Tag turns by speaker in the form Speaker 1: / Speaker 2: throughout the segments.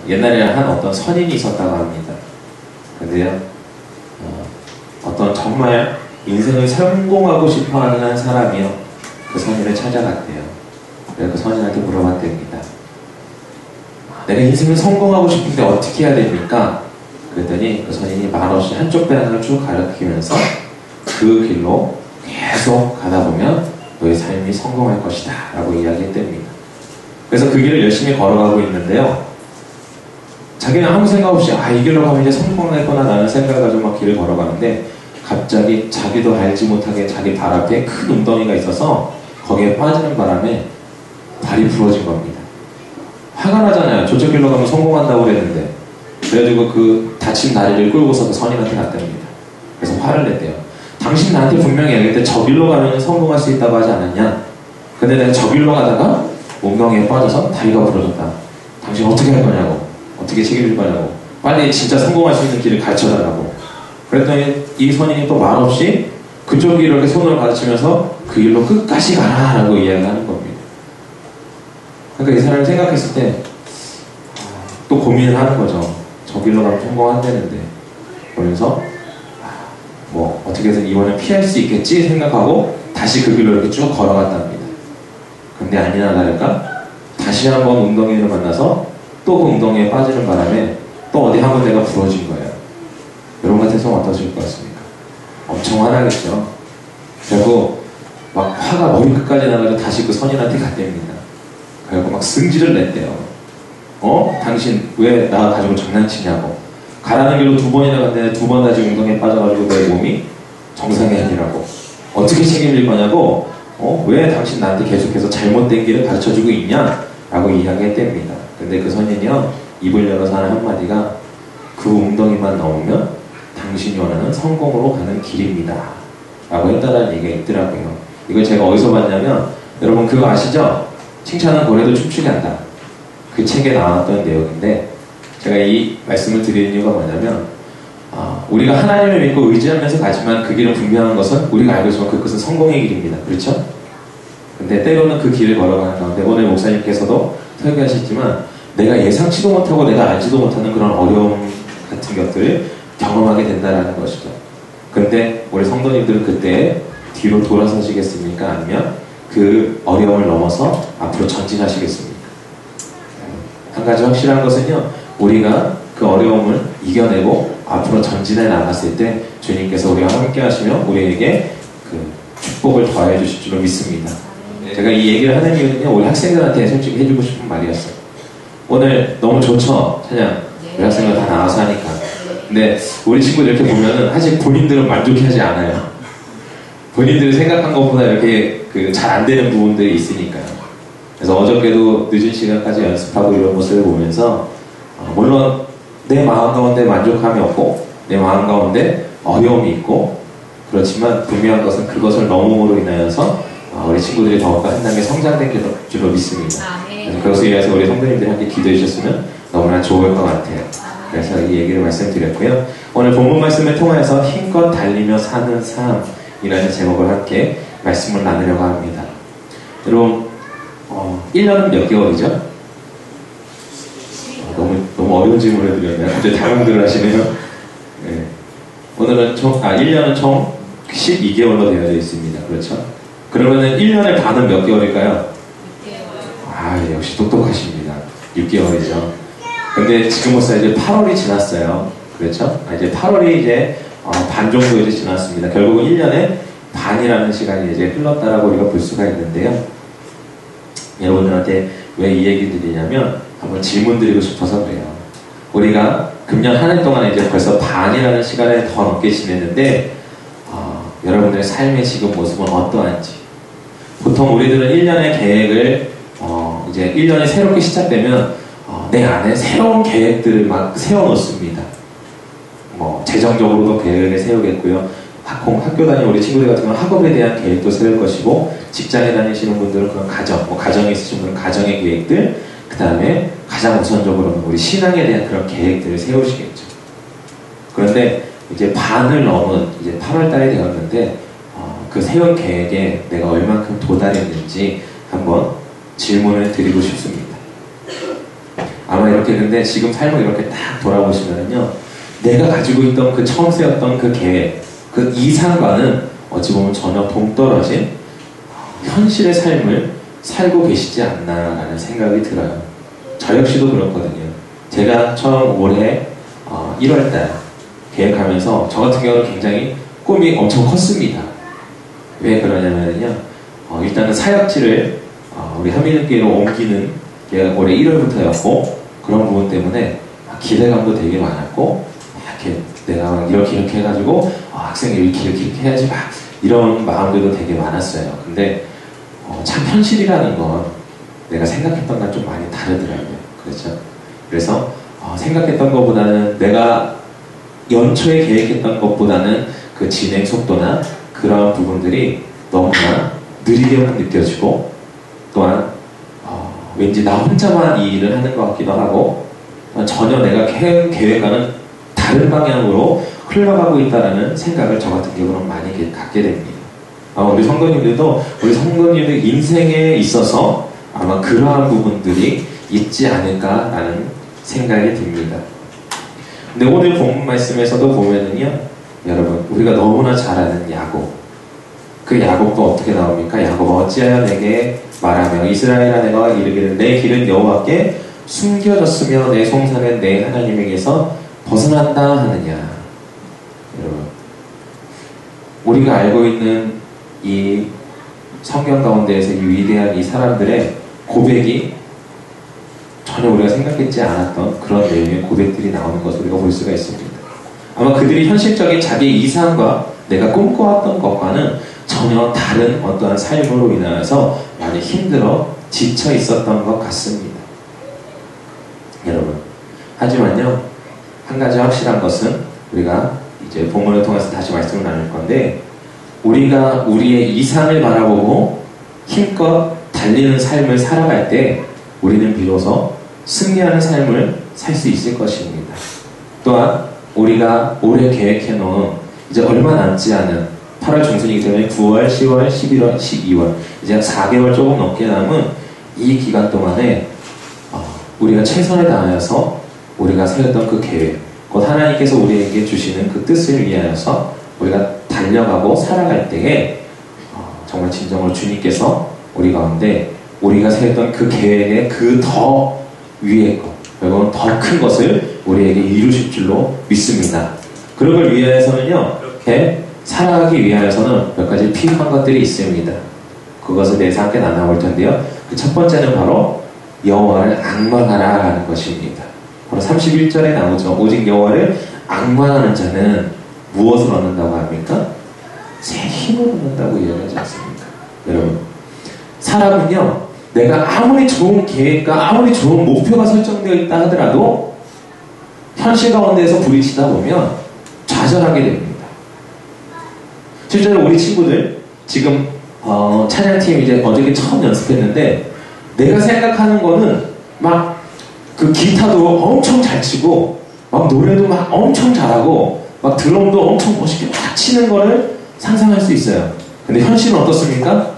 Speaker 1: 옛날에 한 어떤 선인이 있었다고 합니다. 근데요, 어떤 정말 인생을 성공하고 싶어하는 한 사람이요, 그 선인을 찾아갔대요. 그래서 그 선인한테 물어봤답니다. 내가 인생을 성공하고 싶은데 어떻게 해야 됩니까? 그랬더니 그 선인이 말없이 한쪽 배낭을 쭉 가리키면서 그 길로 계속 가다 보면 너의 삶이 성공할 것이다 라고 이야기했답니다. 그래서 그 길을 열심히 걸어가고 있는데요, 자기는 아무 생각 없이 이 길로 가면 이제 성공하겠구나 라는 생각을 가지고 막 길을 걸어가는데, 갑자기 자기도 알지 못하게 자기 발 앞에 큰 웅덩이가 있어서 거기에 빠지는 바람에 발이 부러진 겁니다. 화가 나잖아요. 저쪽 길로 가면 성공한다고 그랬는데. 그래가지고 그 다친 다리를 끌고서 그 선인한테 갔답니다. 그래서 화를 냈대요. 당신 나한테 분명히 얘기할 때 저 길로 가면 성공할 수 있다고 하지 않았냐? 근데 내가 저 길로 가다가 웅덩이에 빠져서 다리가 부러졌다. 당신 어떻게 할 거냐고, 어떻게 책임질 거냐고, 빨리 진짜 성공할 수 있는 길을 가르쳐달라고. 그랬더니 이 선인이 또 말없이 그쪽 길을 이렇게 손으로 가르치면서 그 길로 끝까지 가라 라고 이야기하는 겁니다. 그러니까 이 사람이 생각했을 때 또 고민을 하는 거죠. 저 길로 가면 성공한다는데. 그러면서 뭐 어떻게 해서 이번엔 피할 수 있겠지 생각하고 다시 그 길로 이렇게 쭉 걸어갔답니다. 근데 아니나 다를까 다시 한번 웅덩이를 만나서 또 그 웅덩이에 빠지는 바람에 또 어디 한 군데가 부러진 거예요. 여러분 같아서는 어떠실 것 같습니까? 엄청 화나겠죠. 결국 막 화가 머리 끝까지 나가지고 다시 그 선인한테 갔답니다. 그리고 막 승질을 냈대요. 당신 왜 나 가지고 장난치냐고. 가라는 길로 2번이나 갔는데 2번 다시 웅덩이에 빠져가지고 내 몸이 정상이 아니라고. 어떻게 책임질 거냐고. 왜 당신 나한테 계속해서 잘못된 길을 가르쳐주고 있냐? 라고 이야기했답니다. 근데 그 선인이요, 입을 열어서 하는 한마디가 그 웅덩이만 넘으면 당신이 원하는 성공으로 가는 길입니다 라고 했다는 얘기가 있더라고요. 이걸 제가 어디서 봤냐면, 여러분 그거 아시죠? 칭찬은 고래도 춤추게 한다. 그 책에 나왔던 내용인데, 제가 이 말씀을 드리는 이유가 뭐냐면, 우리가 하나님을 믿고 의지하면서 가지만 그 길은 분명한 것은 우리가 알고 있지만 그것은 성공의 길입니다. 그렇죠? 근데 때로는 그 길을 걸어가는 가운데, 오늘 목사님께서도 설교하셨지만 내가 예상치도 못하고 내가 알지도 못하는 그런 어려움 같은 것들을 경험하게 된다는 것이죠. 그런데 우리 성도님들은 그때 뒤로 돌아서시겠습니까? 아니면 그 어려움을 넘어서 앞으로 전진하시겠습니까? 한 가지 확실한 것은요, 우리가 그 어려움을 이겨내고 앞으로 전진해 나갔을 때 주님께서 우리와 함께 하시며 우리에게 그 축복을 더해 주실 줄로 믿습니다. 제가 이 얘기를 하는 이유는요, 우리 학생들한테 솔직히 해주고 싶은 말이었어요. 오늘 너무 좋죠? 찬양. 우리 학생들 다 나와서 하니까. 근데 우리 친구들 이렇게 보면은 아직 본인들은 만족하지 않아요. 본인들이 생각한 것보다 이렇게 잘 안 되는 부분들이 있으니까요. 그래서 어저께도 늦은 시간까지 연습하고 이런 모습을 보면서 물론 내 마음 가운데 만족함이 없고 내 마음 가운데 어려움이 있고, 그렇지만 분명한 것은 그것을 넘음으로 인하여서 우리 친구들이 더욱더 한 단계 성장된 줄로 믿습니다. 그것에 의해서 우리 성도님들이 함께 기도해 주셨으면 너무나 좋을 것 같아요. 그래서 이 얘기를 말씀드렸고요. 오늘 본문 말씀을 통해서 힘껏 달리며 사는 삶이라는 제목을 함께 말씀을 나누려고 합니다. 여러분, 1년은 몇 개월이죠? 너무 어려운 질문을 드렸네요. 갑자기 당황들을 하시네요. 네. 오늘은 1년은 총 12개월로 되어져 있습니다. 그렇죠? 그러면은 1년의 반은 몇 개월일까요? 6개월. 역시 똑똑하십니다. 6개월이죠. 근데 지금으로서 이제 8월이 지났어요. 그렇죠? 이제 8월이 이제 반 정도 이제 지났습니다. 결국은 1년의 반이라는 시간이 이제 흘렀다라고 우리가 볼 수가 있는데요. 여러분들한테 왜 이 얘기 드리냐면, 한번 질문 드리고 싶어서 그래요. 우리가 금년 한 해 동안 이제 벌써 반이라는 시간을 더 넘게 지냈는데, 여러분들의 삶의 지금 모습은 어떠한지. 보통 우리들은 1년의 계획을, 이제 1년이 새롭게 시작되면, 내 안에 새로운 계획들을 막 세워놓습니다. 재정적으로도 계획을 세우겠고요. 학교 다니는 우리 친구들 같은 경우는 학업에 대한 계획도 세울 것이고, 직장에 다니시는 분들은 그런 가정에 있으신 분은 가정의 계획들, 그 다음에 가장 우선적으로는 우리 신앙에 대한 그런 계획들을 세우시겠죠. 그런데 이제 반을 넘은 이제 8월 달이 되었는데, 그 세운 계획에 내가 얼만큼 도달했는지 한번 질문을 드리고 싶습니다. 아마 이렇게 근데 지금 삶을 이렇게 딱 돌아보시면요, 내가 가지고 있던 그 처음 세웠던 그 계획, 그 이상과는 어찌 보면 전혀 동떨어진 현실의 삶을 살고 계시지 않나라는 생각이 들어요. 저 역시도 그렇거든요. 제가 처음 올해 1월달 계획하면서 저 같은 경우는 굉장히 꿈이 엄청 컸습니다. 왜 그러냐면요, 일단은 사역지를 우리 한민교회로 옮기는 게 올해 1월부터였고, 그런 부분 때문에 기대감도 되게 많았고, 이렇게 내가 이렇게 해가지고 학생이 이렇게 해야지 막 이런 마음들도 되게 많았어요. 근데 참 현실이라는 건 내가 생각했던 건 좀 많이 다르더라고요. 그렇죠? 그래서 생각했던 것보다는, 내가 연초에 계획했던 것보다는 그 진행 속도나 그런 부분들이 너무나 느리게만 느껴지고, 또한 왠지 나 혼자만 이 일을 하는 것 같기도 하고, 전혀 내가 계획과는 다른 방향으로 흘러가고 있다는 생각을 저 같은 경우는 많이 갖게 됩니다. 우리 성도님들 인생에 있어서 아마 그러한 부분들이 있지 않을까라는 생각이 듭니다. 근데 오늘 본문 말씀에서도 보면은요, 여러분, 우리가 너무나 잘 아는 야곱, 그 야곱도 어떻게 나옵니까? 야곱 어찌하여 내게 말하며 이스라엘아 내가 이르기를 내 길은 여호와께 숨겨졌으며 내 송사는 내 하나님에게서 벗어난다 하느냐. 여러분, 우리가 알고 있는 이 성경 가운데에서 이 위대한 이 사람들의 고백이 전혀 우리가 생각했지 않았던 그런 내용의 고백들이 나오는 것을 우리가 볼 수가 있습니다. 아마 그들이 현실적인 자기의 이상과 내가 꿈꿔왔던 것과는 전혀 다른 어떠한 삶으로 인하여서 많이 힘들어 지쳐 있었던 것 같습니다. 여러분, 하지만요, 한 가지 확실한 것은 우리가 이제 본문을 통해서 다시 말씀을 나눌 건데, 우리가 우리의 이상을 바라보고 힘껏 달리는 삶을 살아갈 때 우리는 비로소 승리하는 삶을 살 수 있을 것입니다. 또한 우리가 올해 계획해 놓은 이제 얼마 남지 않은 8월 중순이기 때문에 9월, 10월, 11월, 12월 이제 4개월 조금 넘게 남은 이 기간 동안에 우리가 최선을 다하여서 우리가 세웠던 그 계획, 곧 하나님께서 우리에게 주시는 그 뜻을 위하여서 우리가 달려가고 살아갈 때에 정말 진정으로 주님께서 우리 가운데 우리가 세웠던 그 계획의 그 더 위의 것, 결국은 더 큰 것을 우리에게 이루실 줄로 믿습니다. 그런 걸 위하여서는요, 이렇게 살아가기 위하여서는 몇 가지 필요한 것들이 있습니다. 그것에 대해서 함께 나눠볼 텐데요. 그 첫 번째는 바로 여호와를 앙망하라 라는 것입니다. 바로 31절에 나오죠. 오직 여호와를 앙망하는 자는 무엇을 얻는다고 합니까? 새 힘을 얻는다고 이야기하지 않습니까? 여러분, 사람은요, 내가 아무리 좋은 계획과 아무리 좋은 목표가 설정되어 있다 하더라도 현실 가운데에서 부딪히다 보면 좌절하게 됩니다. 실제로 우리 친구들 지금 찬양팀 이제 어저께 처음 연습했는데, 내가 생각하는 거는 막 그 기타도 엄청 잘 치고 막 노래도 막 엄청 잘하고 막 드럼도 엄청 멋있게 막 치는 거를 상상할 수 있어요. 근데 현실은 어떻습니까?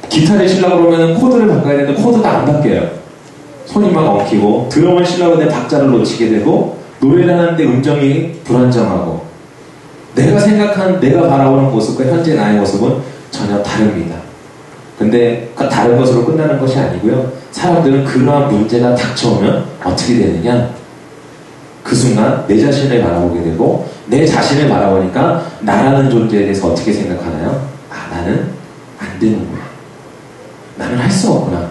Speaker 1: 기타를 치려고 그러면 코드를 바꿔야 되는데 코드가 안 바뀌어요. 손이 막 엉키고, 드럼을 치려고 하는데 박자를 놓치게 되고, 노래를 하는데 음정이 불안정하고, 내가 생각한, 내가 바라보는 모습과 현재 나의 모습은 전혀 다릅니다. 근데 다른 것으로 끝나는 것이 아니고요, 사람들은 그러한 문제가 닥쳐오면 어떻게 되느냐, 그 순간 내 자신을 바라보게 되고, 내 자신을 바라보니까 나라는 존재에 대해서 어떻게 생각하나요? 나는 안 되는구나, 나는 할 수 없구나.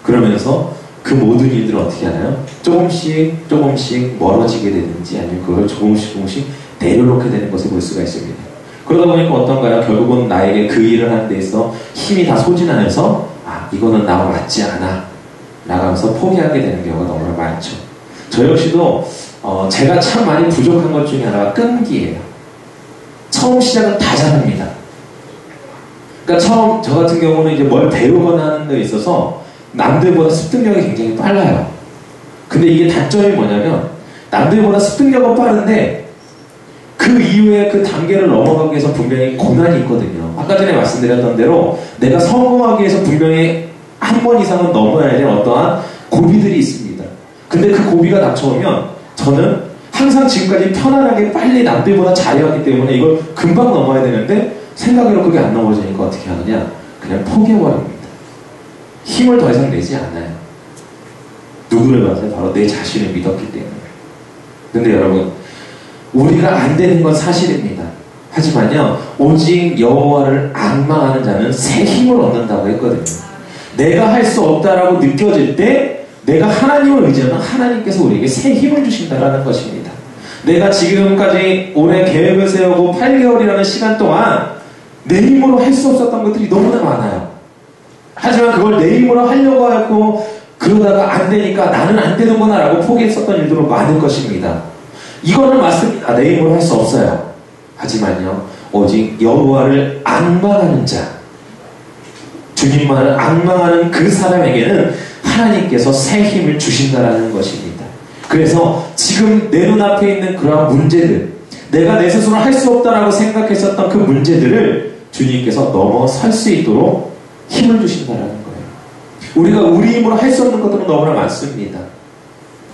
Speaker 1: 그러면서 그 모든 일들을 어떻게 하나요? 조금씩 멀어지게 되든지, 아니면 그걸 조금씩 내려놓게 되는 것을 볼 수가 있습니다. 그러다 보니까 어떤가요? 결국은 나에게 그 일을 하는 데 있어 힘이 다 소진하면서 이거는 나와 맞지 않아 나가면서 포기하게 되는 경우가 너무나 많죠. 저 역시도 제가 참 많이 부족한 것 중에 하나가 끈기예요. 처음 시작은 다 잘합니다. 그러니까 처음 저 같은 경우는 이제 뭘 배우거나 하는 데 있어서 남들보다 습득력이 굉장히 빨라요. 근데 이게 단점이 뭐냐면, 남들보다 습득력은 빠른데 그 이후에 그 단계를 넘어가기 위해서 분명히 고난이 있거든요. 아까 전에 말씀드렸던 대로 내가 성공하기 위해서 분명히 한 번 이상은 넘어야 될 어떠한 고비들이 있습니다. 근데 그 고비가 닥쳐오면 저는 항상 지금까지 편안하게 빨리 남들보다 잘해왔기 때문에 이걸 금방 넘어야 되는데 생각으로 그게 안 넘어지니까 어떻게 하느냐? 그냥 포기해버립니다. 힘을 더 이상 내지 않아요. 누구를 봐서? 바로 내 자신을 믿었기 때문에. 근데 여러분, 우리가 안 되는 건 사실입니다. 하지만요, 오직 여호와를 앙망하는 자는 새 힘을 얻는다고 했거든요. 내가 할 수 없다라고 느껴질 때 내가 하나님을 의지하면 하나님께서 우리에게 새 힘을 주신다라는 것입니다. 내가 지금까지 올해 계획을 세우고 8개월이라는 시간 동안 내 힘으로 할 수 없었던 것들이 너무나 많아요. 하지만 그걸 내 힘으로 하려고 하고 그러다가 안 되니까 나는 안 되는구나 라고 포기했었던 일들도 많을 것입니다. 이거는 맞습니다. 내 힘으로 할 수 없어요. 하지만요, 오직 여호와를 앙망하는 자, 주님만을 앙망하는 그 사람에게는 하나님께서 새 힘을 주신다라는 것입니다. 그래서 지금 내 눈앞에 있는 그러한 문제들, 내가 내 스스로 할 수 없다라고 생각했었던 그 문제들을 주님께서 넘어설 수 있도록 힘을 주신다라는 거예요. 우리가 우리 힘으로 할 수 없는 것들은 너무나 많습니다.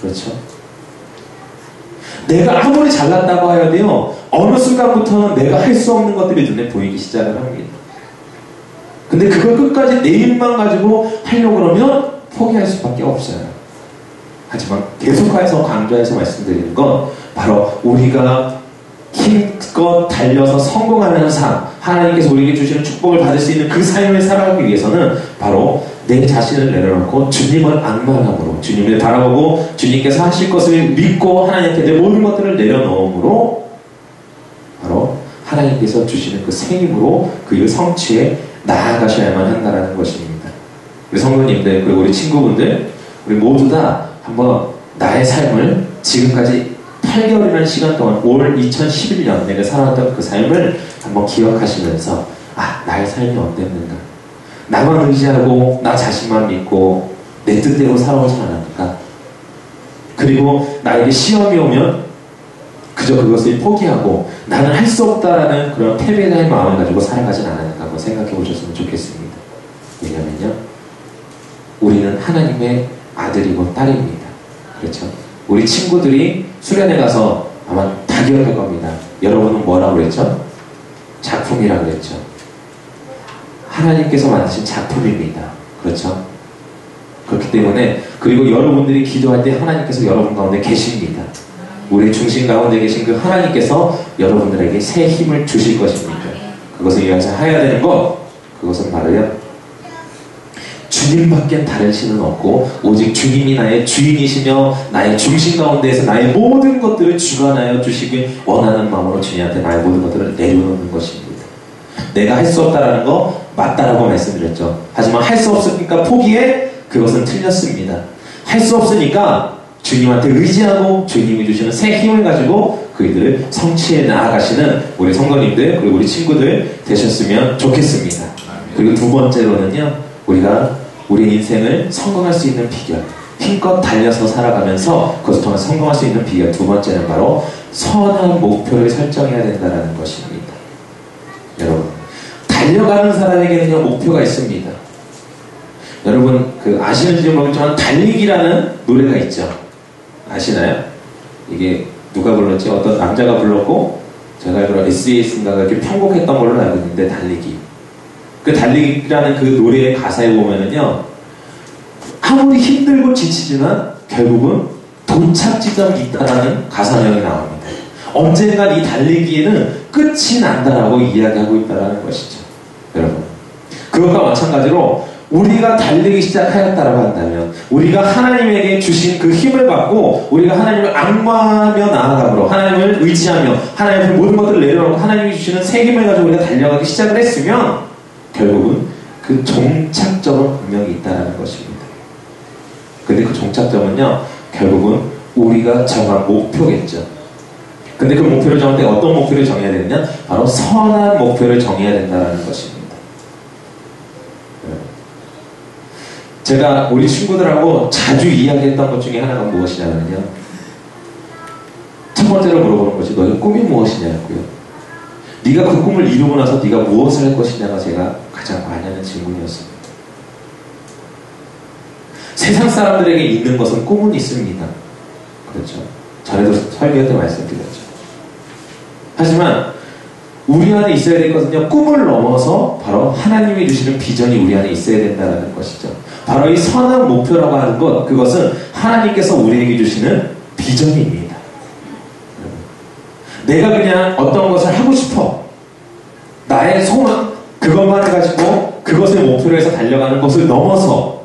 Speaker 1: 그렇죠? 내가 아무리 잘났다고 하여도요, 어느 순간부터는 내가 할 수 없는 것들이 눈에 보이기 시작을 합니다. 근데 그걸 끝까지 내 힘만 가지고 하려고 그러면 포기할 수밖에 없어요. 하지만 계속해서 강조해서 말씀드리는 건 바로 우리가 힘껏 달려서 성공하는 삶, 하나님께서 우리에게 주시는 축복을 받을 수 있는 그 삶을 살아가기 위해서는 바로 내 자신을 내려놓고 주님을 앙망함으로, 주님을 바라보고 주님께서 하실 것을 믿고 하나님께 내 모든 것들을 내려놓음으로 바로 하나님께서 주시는 그 새 힘으로 그 일 성취에 나아가셔야만 한다는 것입니다. 우리 성도님들, 그리고 우리 친구분들, 우리 모두 다 한번 나의 삶을 지금까지 8개월이라는 시간 동안 올 2011년 내가 살아왔던 그 삶을 한번 기억하시면서 나의 삶이 어땠는가, 나만 의지하고 나 자신만 믿고 내 뜻대로 살아오지 않았는가, 그리고 나에게 시험이 오면 그저 그것을 포기하고 나는 할 수 없다라는 그런 패배자의 마음을 가지고 살아가진 않았는가 한번 생각해 보셨으면 좋겠습니다. 왜냐면요, 우리는 하나님의 아들이고 딸입니다. 그렇죠? 우리 친구들이 수련회 가서 아마 다 기억할 겁니다. 여러분은 뭐라고 그랬죠? 작품이라고 그랬죠. 하나님께서 만드신 작품입니다. 그렇죠? 그렇기 때문에, 그리고 여러분들이 기도할 때 하나님께서 여러분 가운데 계십니다. 우리 중심 가운데 계신 그 하나님께서 여러분들에게 새 힘을 주실 것입니다. 그것을 위해서 해야 되는 것, 그것은 바로요, 주님밖엔 다른 신은 없고 오직 주님이 나의 주인이시며 나의 중심 가운데에서 나의 모든 것들을 주관하여 주시길 원하는 마음으로 주님한테 나의 모든 것들을 내려놓는 것입니다. 내가 할 수 없다라는 거 맞다라고 말씀드렸죠. 하지만 할 수 없으니까 포기해? 그것은 틀렸습니다. 할 수 없으니까 주님한테 의지하고 주님이 주시는 새 힘을 가지고 그 일들을 성취해 나아가시는 우리 성도님들, 그리고 우리 친구들 되셨으면 좋겠습니다. 그리고 두 번째로는요, 우리가 우리 인생을 성공할 수 있는 비결, 힘껏 달려서 살아가면서 그것을 통해 성공할 수 있는 비결, 두 번째는 바로 선한 목표를 설정해야 된다는 것입니다. 여러분, 달려가는 사람에게는요, 목표가 있습니다. 여러분, 아시는지 모르겠지만 달리기라는 노래가 있죠. 아시나요? 이게 누가 불렀지? 어떤 남자가 불렀고, 제가 알기로 SES인가가 이렇게 편곡했던 걸로 알고 있는데, 달리기. 그 달리기라는 그 노래의 가사에 보면은요, 아무리 힘들고 지치지만 결국은 도착 지점이 있다라는 가사 내용이 나옵니다. 언젠간 이 달리기에는 끝이 난다라고 이야기하고 있다는 것이죠. 여러분, 그것과 마찬가지로 우리가 달리기 시작하였다라고 한다면, 우리가 하나님에게 주신 그 힘을 받고 우리가 하나님을 앙망하며 나아가므로, 하나님을 의지하며 하나님의 모든 것들을 내려놓고 하나님이 주시는 새 힘을 가지고 우리가 달려가기 시작을 했으면 결국은 그 종착점은 분명히 있다는 것입니다. 근데 그 종착점은요, 결국은 우리가 정한 목표겠죠. 근데 그 목표를 정할 때 어떤 목표를 정해야 되느냐? 바로 선한 목표를 정해야 된다는 것입니다. 제가 우리 친구들하고 자주 이야기했던 것 중에 하나가 무엇이냐면요, 첫 번째로 물어보는 것이 너의 꿈이 무엇이냐고요. 네가 그 꿈을 이루고 나서 네가 무엇을 할 것이냐가 제가 가장 많이 하는 질문이었습니다. 세상 사람들에게 있는 것은 꿈은 있습니다. 그렇죠. 전에도 설교 때 말씀드렸죠. 하지만 우리 안에 있어야 될 것은요, 꿈을 넘어서 바로 하나님이 주시는 비전이 우리 안에 있어야 된다는 것이죠. 바로 이 선한 목표라고 하는 것, 그것은 하나님께서 우리에게 주시는 비전입니다. 내가 그냥 어떤 것을 하고 싶어, 나의 소원, 그것만 해가지고 그것을 목표로 해서 달려가는 것을 넘어서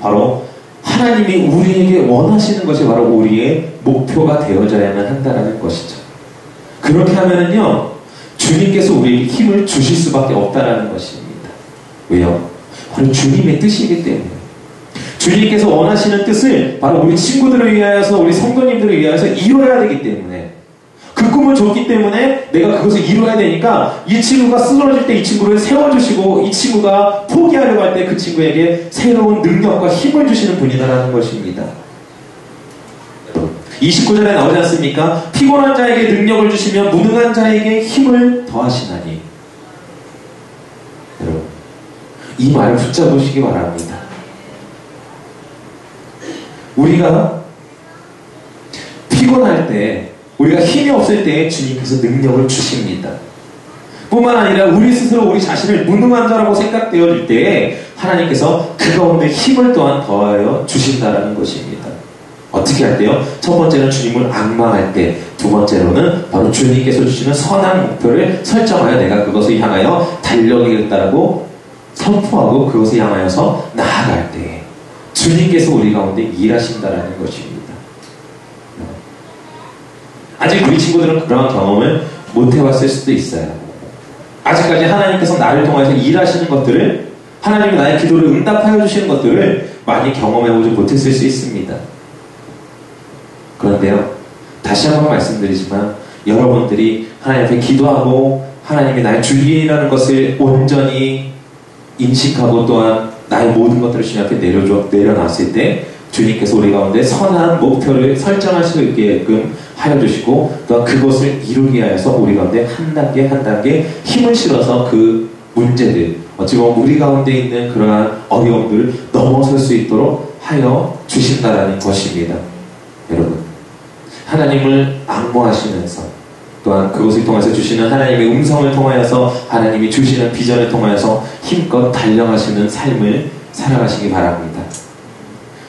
Speaker 1: 바로 하나님이 우리에게 원하시는 것이 바로 우리의 목표가 되어져야만 한다는 것이죠. 그렇게 하면은요, 주님께서 우리에게 힘을 주실 수밖에 없다는 것입니다. 왜요? 바로 주님의 뜻이기 때문에. 주님께서 원하시는 뜻을 바로 우리 친구들을 위하여서, 우리 성도님들을 위하여서 이루어야 되기 때문에, 그 꿈을 줬기 때문에 내가 그것을 이루어야 되니까, 이 친구가 쓰러질 때 이 친구를 세워주시고, 이 친구가 포기하려고 할 때 그 친구에게 새로운 능력과 힘을 주시는 분이다라는 것입니다. 29절에 나오지 않습니까? 피곤한 자에게 능력을 주시며 무능한 자에게 힘을 더하시나니. 여러분, 이 말을 붙잡으시기 바랍니다. 우리가 피곤할 때, 우리가 힘이 없을 때 주님께서 능력을 주십니다. 뿐만 아니라 우리 스스로 우리 자신을 무능한 자라고 생각되어질 때에 하나님께서 그 가운데 힘을 또한 더하여 주신다는 것입니다. 어떻게 할 때요? 첫 번째는 주님을 앙망할 때, 두 번째로는 바로 주님께서 주시는 선한 목표를 설정하여 내가 그것을 향하여 달려가겠다라고 선포하고 그것을 향하여서 나아갈 때 주님께서 우리 가운데 일하신다라는 것입니다. 아직 우리 친구들은 그런 경험을 못 해봤을 수도 있어요. 아직까지 하나님께서 나를 통해서 일하시는 것들을, 하나님이 나의 기도를 응답하여 주시는 것들을 많이 경험해보지 못했을 수 있습니다. 그런데요, 다시 한번 말씀드리지만 여러분들이 하나님 앞에 기도하고 하나님이 나의 주인이라는 것을 온전히 인식하고 또한 나의 모든 것들을 주님 앞에 내려놨을 때 주님께서 우리 가운데 선한 목표를 설정할 수 있게끔 하여 주시고 또한 그것을 이루기 위해서 우리 가운데 한 단계 한 단계 힘을 실어서 그 문제들, 어찌 보면 우리 가운데 있는 그러한 어려움들을 넘어설 수 있도록 하여 주신다라는 것입니다. 여러분, 하나님을 앙모하시면서 또한 그것을 통해서 주시는 하나님의 음성을 통하여서 하나님이 주시는 비전을 통하여서 힘껏 달려가시는 삶을 살아가시기 바랍니다.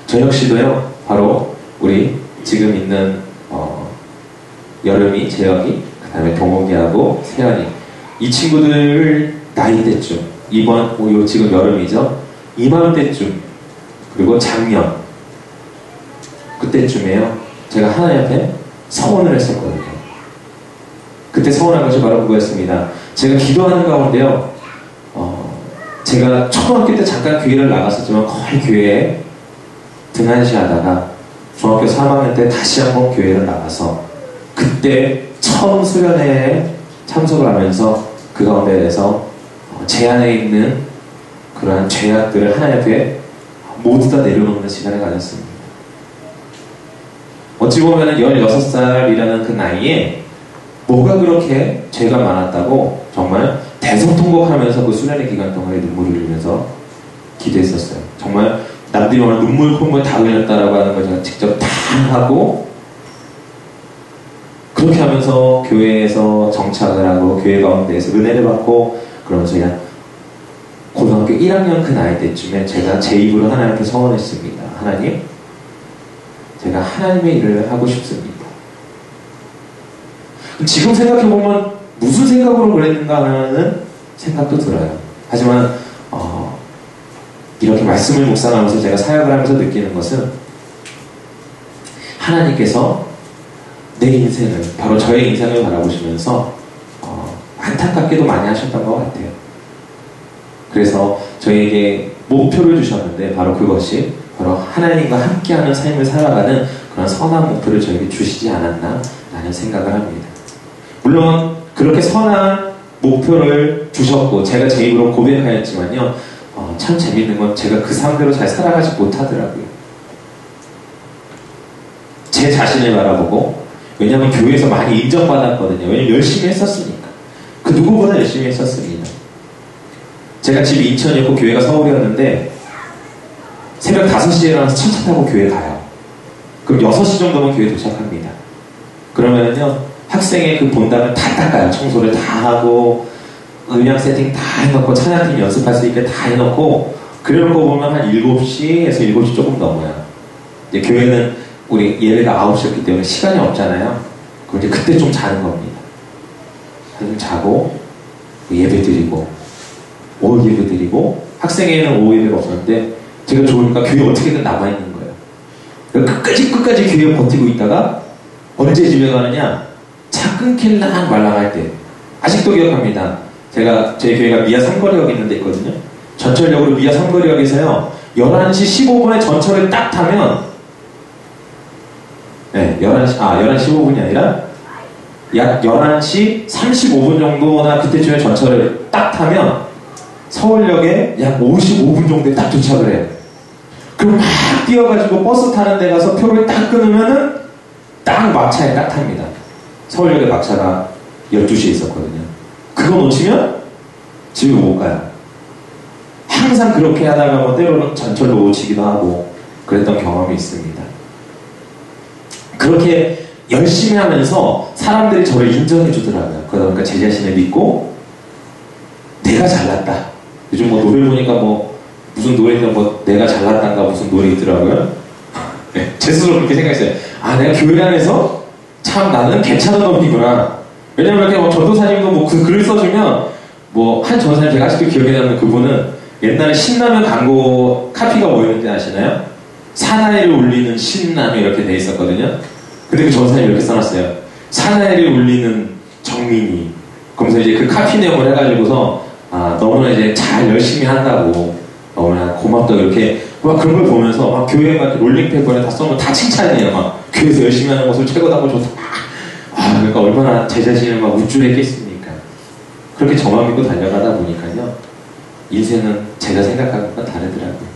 Speaker 1: 저 역시도요, 바로 우리 지금 있는 여름이, 재혁이, 그 다음에 동욱이하고 세연이, 이 친구들 나이대쯤, 이번 지금 여름이죠, 이맘때쯤, 그리고 작년 그때쯤에요, 제가 하나님 앞에 서원을 했었거든요. 그때 서원한 것이 바로 그거였습니다. 제가 기도하는 가운데요, 제가 초등학교 때 잠깐 교회를 나갔었지만 거의 교회에 등한시하다가 중학교 3학년 때 다시 한번 교회를 나가서 그때 처음 수련회에 참석을 하면서 그 가운데에서 제 안에 있는 그러한 죄악들을 하나님 앞에 모두 다 내려놓는 시간을 가졌습니다. 어찌 보면 16살이라는 그 나이에 뭐가 그렇게 죄가 많았다고 정말 대성통곡하면서 그 수련회 기간 동안에 눈물을 흘리면서 기도했었어요. 정말 남들이 말하는 눈물 콧물 다 흘렸다라고 하는 걸 제가 직접 다 하고, 그렇게 하면서 교회에서 정착을 하고 교회 가운데에서 은혜를 받고 그러면서 그냥 고등학교 1학년 그 나이 때쯤에 제가 제 입으로 하나님 앞에 서원했습니다. 하나님, 제가 하나님의 일을 하고 싶습니다. 지금 생각해보면 무슨 생각으로 그랬는가 하는 생각도 들어요. 하지만 이렇게 말씀을 묵상하면서 제가 사역을 하면서 느끼는 것은 하나님께서 내 인생을, 바로 저의 인생을 바라보시면서 안타깝게도 많이 하셨던 것 같아요. 그래서 저에게 목표를 주셨는데 바로 그것이 바로 하나님과 함께하는 삶을 살아가는 그런 선한 목표를 저에게 주시지 않았나 라는 생각을 합니다. 물론 그렇게 선한 목표를 주셨고 제가 제 입으로 고백하였지만요, 참 재밌는 건 제가 그 상대로 잘 살아가지 못하더라고요. 제 자신을 바라보고, 왜냐하면 교회에서 많이 인정받았거든요. 왜냐면 열심히 했었으니까. 그 누구보다 열심히 했었습니다. 제가 집이 인천이었고 교회가 서울이었는데 새벽 5시에 일어나서 첫차 타고 교회 가요. 그럼 6시 정도면 교회 도착합니다. 그러면요, 학생의 그 본당을 다 닦아요. 청소를 다 하고, 음향 세팅 다 해놓고, 찬양팀 연습할 수 있게 다 해놓고, 그런 거 보면 한 7시에서 7시 조금 넘어요. 이제 교회는 우리 예배가 9시였기 때문에 시간이 없잖아요. 그럼 이제 그때 좀 자는 겁니다. 좀 자고, 예배 드리고, 오후 예배 드리고, 학생회에는 오후 예배가 없었는데, 제가 좋으니까 교회 어떻게든 남아있는 거예요. 끝까지 교회 버티고 있다가, 언제 집에 가느냐? 차 끊길랑 말랑 할 때. 아직도 기억합니다. 저희 교회가 미아 삼거리역에 있는 데 있거든요. 전철역으로 미아 삼거리역에서요, 11시 15분에 전철을 딱 타면, 11시 15분이 아니라, 약 11시 35분 정도나 그때쯤에 전철을 딱 타면, 서울역에 약 55분 정도에 딱 도착을 해요. 그럼 막 뛰어가지고 버스 타는 데 가서 표를 딱 끊으면은, 딱 막차에 딱 탑니다. 서울역에 막차가 12시에 있었거든요. 그거 놓치면 집에 못 가요. 항상 그렇게 하다가 뭐 때로는 전철로 놓치기도 하고 그랬던 경험이 있습니다. 그렇게 열심히 하면서 사람들이 저를 인정해 주더라고요. 그러다 보니까 제 자신을 믿고 내가 잘났다. 요즘 뭐 노래 보니까 뭐 무슨 노래든 뭐 내가 잘났단가 무슨 노래 있더라고요. 네, 제 스스로 그렇게 생각했어요. 아, 내가 교회 안에서 참 나는 괜찮은 놈이구나. 왜냐면 이렇게 뭐 전도사님도 뭐 그 글을 써주면 뭐 한 전도사님 제가 아직도 기억에 남는 그분은 옛날에 신라면 광고 카피가 뭐였는지 아시나요? 사나이를 울리는 신라면 이렇게 돼 있었거든요. 근데 그 전도사님이 이렇게 써놨어요. 사나이를 울리는 정민이. 그러면서 이제 그 카피 내용을 해가지고서 아, 너무나 이제 잘 열심히 한다고 너무나 고맙다고 이렇게 막 그런 걸 보면서 막 교회 막 롤링페이퍼에 다 써놓으면 다 칭찬이에요. 막 교회에서 열심히 하는 모습 최고다고 좋다. 아, 그러니까 얼마나 제 자신을 막 우쭐했겠습니까. 그렇게 저만 믿고 달려가다 보니까요, 인생은 제가 생각하는 것과 다르더라고요.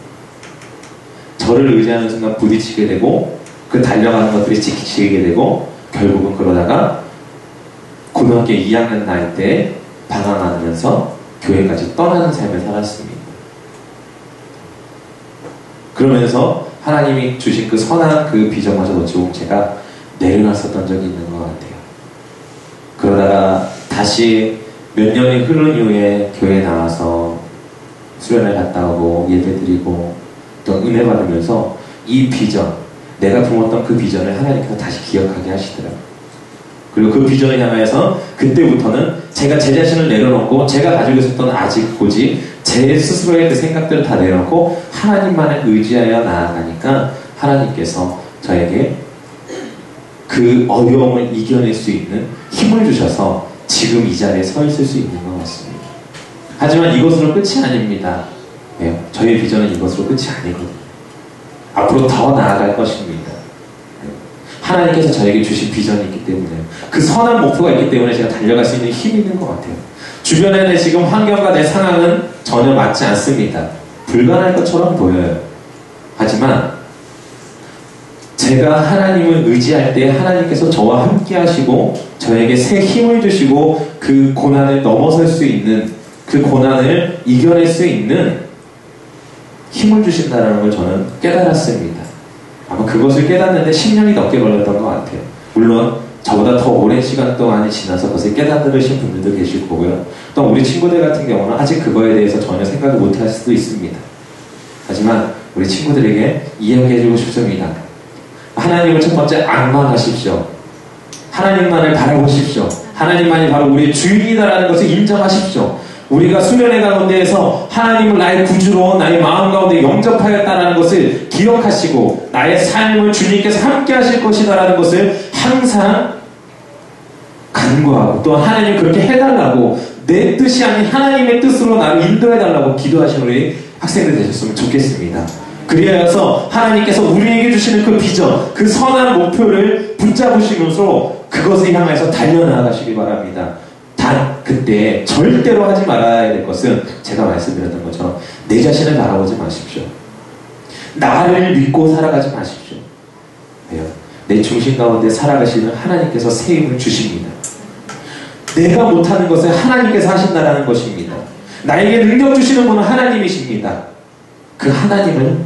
Speaker 1: 저를 의지하는 순간 부딪히게 되고 그 달려가는 것들이 지키게 되고 결국은 그러다가 고등학교 2학년 나이 때 방황하면서 교회까지 떠나는 삶을 살았습니다. 그러면서 하나님이 주신 그 선한 그 비전마저 놓치고 제가 내려놨었던 적이 있는 것 같아요. 그러다가 다시 몇 년이 흐른 이후에 교회에 나와서 수련회 갔다 오고 예배드리고 또 은혜 받으면서 이 비전, 내가 품었던 그 비전을 하나님께서 다시 기억하게 하시더라고요. 그리고 그 비전을 향해서 그때부터는 제가 제 자신을 내려놓고 제가 가지고 있었던 아직 고집, 제 스스로의 그 생각들을 다 내려놓고 하나님만을 의지하여 나아가니까 하나님께서 저에게 그 어려움을 이겨낼 수 있는 힘을 주셔서 지금 이 자리에 서 있을 수 있는 것 같습니다. 하지만 이것으로 끝이 아닙니다. 네, 저의 비전은 이것으로 끝이 아니거든요. 앞으로 더 나아갈 것입니다. 하나님께서 저에게 주신 비전이 있기 때문에 그 선한 목표가 있기 때문에 제가 달려갈 수 있는 힘이 있는 것 같아요. 주변에 내 지금 환경과 내 상황은 전혀 맞지 않습니다. 불가능할 것처럼 보여요. 하지만 제가 하나님을 의지할 때 하나님께서 저와 함께 하시고 저에게 새 힘을 주시고 그 고난을 넘어설 수 있는, 그 고난을 이겨낼 수 있는 힘을 주신다는 걸 저는 깨달았습니다. 아마 그것을 깨닫는데 10년이 넘게 걸렸던 것 같아요. 물론 저보다 더 오랜 시간 동안이 지나서 그것을 깨달으신 분들도 계실 거고요. 또 우리 친구들 같은 경우는 아직 그거에 대해서 전혀 생각을 못할 수도 있습니다. 하지만 우리 친구들에게 이야기해주고 싶습니다. 하나님을 첫 번째 악망하십시오. 하나님만을 바라보십시오. 하나님만이 바로 우리의 주인이다라는 것을 인정하십시오. 우리가 수련회 가운데에서 하나님을 나의 구주로 나의 마음 가운데 영접하였다는 것을 기억하시고 나의 삶을 주님께서 함께 하실 것이다라는 것을 항상 간구하고 또 하나님 그렇게 해달라고, 내 뜻이 아닌 하나님의 뜻으로 나를 인도해달라고 기도하시는 우리 학생들 되셨으면 좋겠습니다. 그리하여서 하나님께서 우리에게 주시는 그 비전, 그 선한 목표를 붙잡으시면서 그것을 향해서 달려나가시기 바랍니다. 단 그때 절대로 하지 말아야 될 것은 제가 말씀드렸던 것처럼 내 자신을 바라보지 마십시오. 나를 믿고 살아가지 마십시오. 왜요? 내 중심 가운데 살아가시는 하나님께서 새 힘을 주십니다. 내가 못하는 것을 하나님께서 하신다는 것입니다. 나에게 능력 주시는 분은 하나님이십니다. 그 하나님을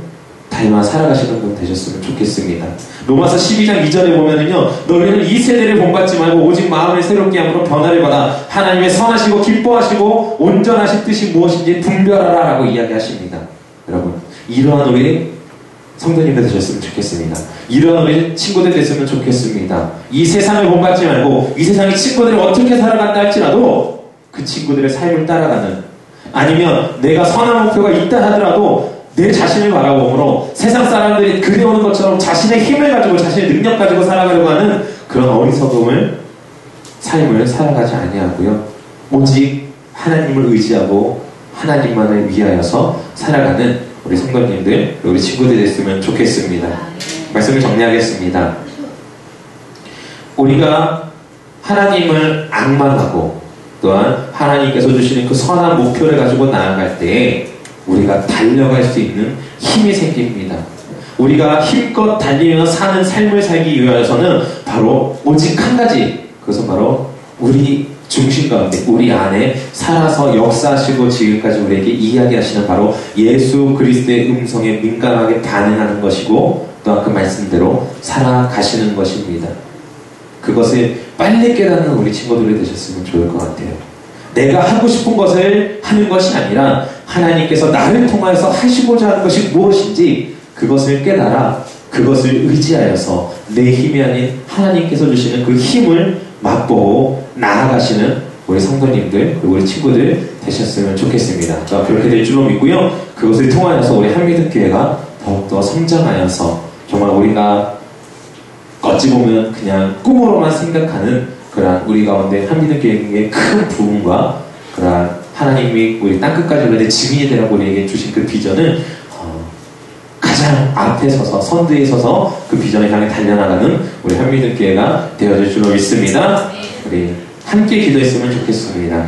Speaker 1: 닮아 살아가시는 분 되셨으면 좋겠습니다. 로마서 12장 2절에 보면은요, 너희는 이 세대를 본받지 말고 오직 마음을 새롭게 함으로 변화를 받아 하나님의 선하시고 기뻐하시고 온전하신 뜻이 무엇인지 분별하라 라고 이야기하십니다. 여러분, 이러한 우리 성도님들 되셨으면 좋겠습니다. 이러한 우리 친구들 됐으면 좋겠습니다. 이 세상을 본받지 말고 이 세상의 친구들이 어떻게 살아간다 할지라도 그 친구들의 삶을 따라가는, 아니면 내가 선한 목표가 있다 하더라도 내 자신을 바라보므로 세상 사람들이 그려오는 것처럼 자신의 힘을 가지고 자신의 능력 가지고 살아가려고 하는 그런 삶을 살아가지 아니하고요, 오직 하나님을 의지하고 하나님만을 위하여서 살아가는 우리 성도님들, 우리 친구들 됐으면 좋겠습니다. 말씀을 정리하겠습니다. 우리가 하나님을 악망하고 또한 하나님께서 주시는 그 선한 목표를 가지고 나아갈 때에 우리가 달려갈 수 있는 힘이 생깁니다. 우리가 힘껏 달리며 사는 삶을 살기 위해서는 바로 오직 한 가지, 그것은 바로 우리 중심 가운데, 우리 안에 살아서 역사하시고 지금까지 우리에게 이야기하시는 바로 예수 그리스도의 음성에 민감하게 반응하는 것이고, 또한 그 말씀대로 살아가시는 것입니다. 그것을 빨리 깨닫는 우리 친구들이 되셨으면 좋을 것 같아요. 내가 하고 싶은 것을 하는 것이 아니라 하나님께서 나를 통하여서 하시고자 하는 것이 무엇인지 그것을 깨달아 그것을 의지하여서 내 힘이 아닌 하나님께서 주시는 그 힘을 맛보고 나아가시는 우리 성도님들, 그리고 우리 친구들 되셨으면 좋겠습니다. 그렇게 될 줄로 믿고요, 그것을 통하여서 우리 한미덕교회가 더욱더 성장하여서 정말 우리가 어찌 보면 그냥 꿈으로만 생각하는 그러한 우리 가운데 한미덕교회의 큰 부흥과 그러한 하나님이 우리 땅끝까지 우리의 증인이 되라고 우리에게 주신 그 비전을 가장 앞에 서서, 선두에 서서 그 비전을 향해 달려나가는 우리 한미덕교회가 되어질 줄로 믿습니다. 우리 함께 기도했으면 좋겠습니다.